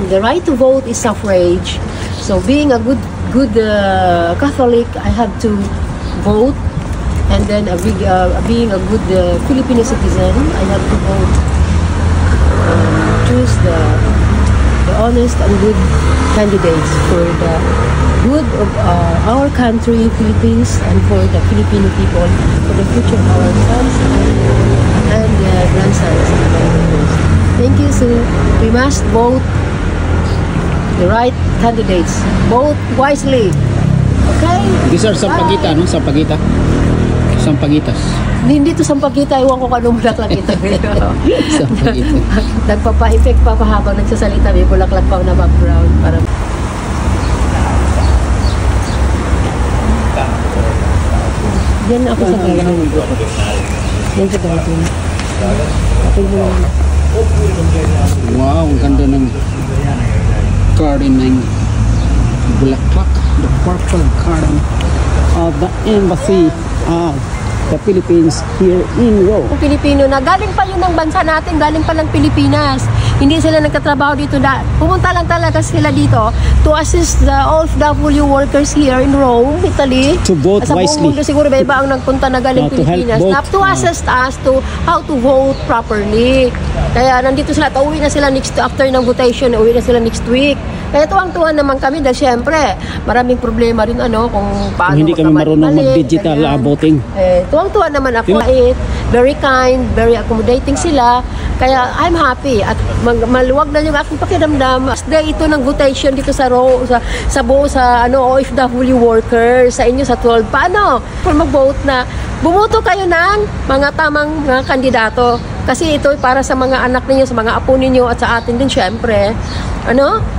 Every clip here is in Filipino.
the right to vote is suffrage. So being a good Catholic, I have to vote, and then being a good Filipino citizen, I have to vote. Choose the honest and good candidates for the good of our country, Philippines, and for the Filipino people, for the future of our sons and grandsons. Thank you, Sue. We must vote the right candidates. Vote wisely. Okay? These are Sampaguita, no? Sampaguita. Sampaguitas. Hindi to Sampaguita. Iwan ko kanong bulaklak ito. Sampaguita. Nagpapa-effect pa habang nagsasalita. May bulaklak pa na background. Para yan ako sa kanya. Yan sa kanya. Kapag mo lang. Wow, ang ganda ng garden ng bulaklak. The purple garden of the embassy of the Philippines here in Rome. Kung Pilipino na, galing pa yun ng bansa natin, galing pa ng Pilipinas. Hindi sila nagkatrabaho dito. Pumunta lang talaga sila dito to assist the OFW workers here in Rome, Italy. To vote sa wisely. Buong mundo siguro may iba ang nagpunta na galing Pilipinas. To assist us to how to vote properly. Kaya nandito sila, uwi na sila after ng votation, uwi na sila next week. Kaya tuwang-tuwa naman kami dahil siyempre maraming problema rin kung paano kung hindi kami marunong mag-digital voting. Tuwang-tuwa naman ako. Very kind, very accommodating sila. Kaya I'm happy at maluwag na yung aking pakiramdam. Last day ito ng votation dito sa buo sa OFW workers sa inyo sa 12. Paano? Kung mag-vote na, bumoto kayo ng mga tamang mga kandidato. Kasi ito para sa mga anak ninyo, sa mga apo ninyo at sa atin din syempre.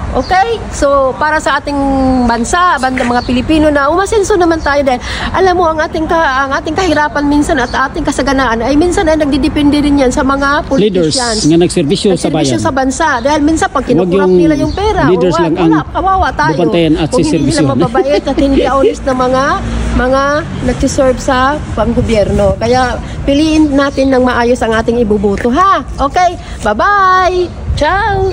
Okay? So, para sa ating bansa, mga Pilipino na umasenso naman tayo dahil alam mo, ang ating kahirapan minsan at ating kasaganaan ay minsan ay nagdidepende rin yan sa mga politicians. Leaders nga nagserbisyo sa bayan. Sa bansa. Dahil minsan pag kinukurap nila yung pera, leaders lang ang kawawa tayo. bubantayan at kung hindi sila mababait at hindi honest na mga nagsiserve sa panggobyerno. Kaya piliin natin ng maayos ang ating ibubuto, ha? Okay? Bye-bye! Ciao!